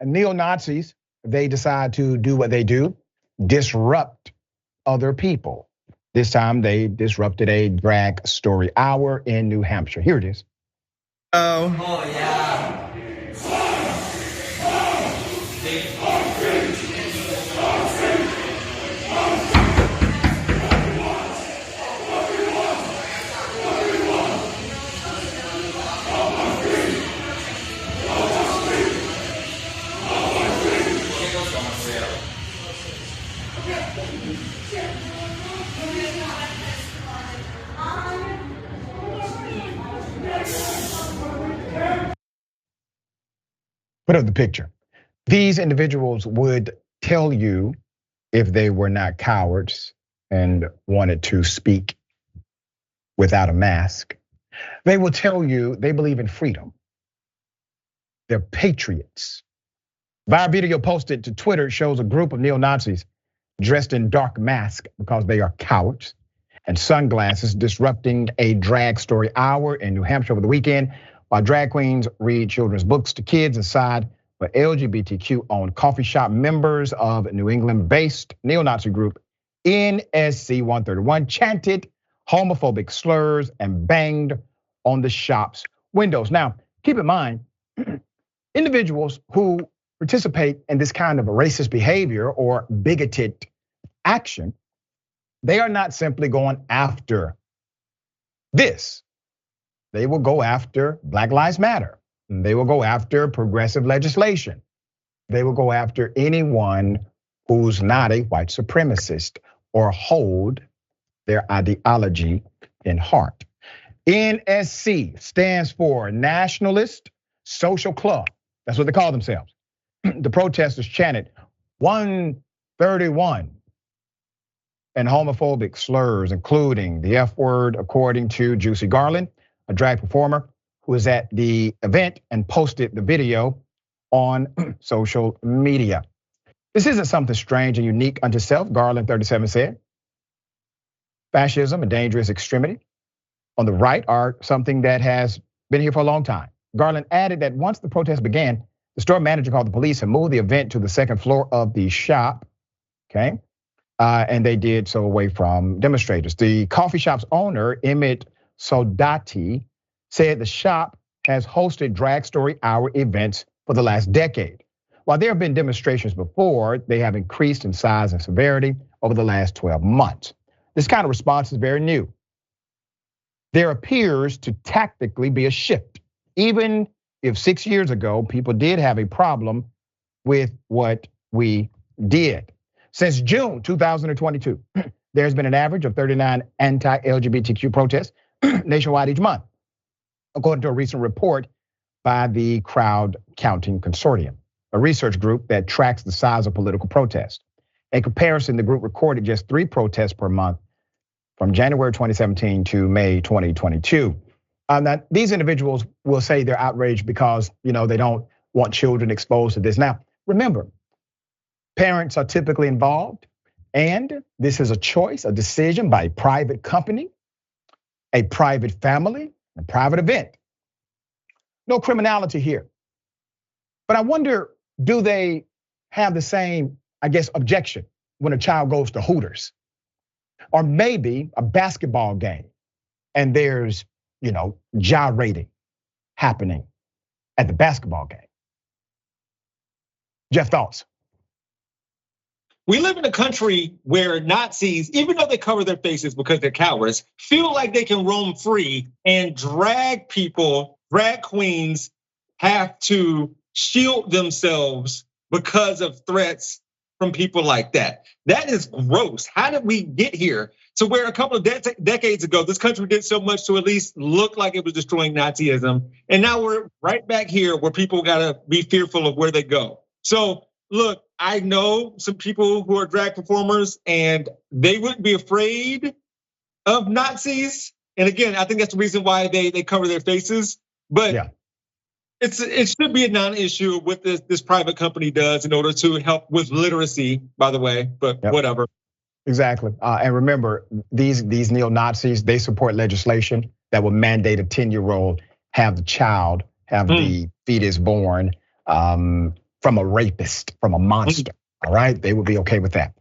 neo-Nazis, they decide to do what they do, disrupt other people. This time they disrupted a drag story hour in New Hampshire. Here it is. Oh yeah. Put up the picture. These individuals would tell you, if they were not cowards and wanted to speak without a mask, they will tell you they believe in freedom. They're patriots. Viral video posted to Twitter shows a group of neo-Nazis dressed in dark masks because they are cowards and sunglasses disrupting a drag story hour in New Hampshire over the weekend while drag queens read children's books to kids inside the LGBTQ-owned coffee shop. Members of New England-based neo-Nazi group NSC 131 chanted homophobic slurs and banged on the shop's windows. Now, keep in mind, individuals who participate in this kind of racist behavior or bigoted action, they are not simply going after this. They will go after Black Lives Matter. They will go after progressive legislation. They will go after anyone who's not a white supremacist or hold their ideology in heart. NSC stands for Nationalist Social Club. That's what they call themselves. The protesters chanted 131 and homophobic slurs, including the F word, according to Juicy Garland, a drag performer who was at the event and posted the video on social media. This isn't something strange and unique unto self, Garland 37 said. Fascism and dangerous extremity on the right are something that has been here for a long time. Garland added that once the protest began, the store manager called the police and moved the event to the second floor of the shop, okay? And they did so away from demonstrators. The coffee shop's owner, Emmett Soldati, said the shop has hosted drag story hour events for the last decade. While there have been demonstrations before, they have increased in size and severity over the last 12 months. This kind of response is very new. There appears to tactically be a shift. Even if 6 years ago, people did have a problem with what we did. Since June 2022, there's been an average of 39 anti-LGBTQ protests nationwide each month, according to a recent report by the Crowd Counting Consortium, a research group that tracks the size of political protests. In comparison, the group recorded just 3 protests per month from January 2017 to May 2022. Now, these individuals will say they're outraged because they don't want children exposed to this. Now, remember, parents are typically involved, and this is a choice, a decision by a private company, a private family, a private event. No criminality here. But I wonder, do they have the same, objection when a child goes to Hooters? Or maybe a basketball game and there's, gyrating happening at the basketball game. Jeff, thoughts? We live in a country where Nazis, even though they cover their faces because they're cowards, feel like they can roam free, and drag queens have to shield themselves because of threats from people like that. That is gross. How did we get here to where a couple of decades ago, this country did so much to at least look like it was destroying Nazism, and now we're right back here where people gotta be fearful of where they go. So look, I know some people who are drag performers and they wouldn't be afraid of Nazis. And again, I think that's the reason why they cover their faces. But yeah, it should be a non-issue what this private company does in order to help with literacy, by the way, but whatever. Exactly, and remember, these neo-Nazis, they support legislation that will mandate a 10-year-old have the fetus born from a rapist, from a monster. All right, they would be okay with that.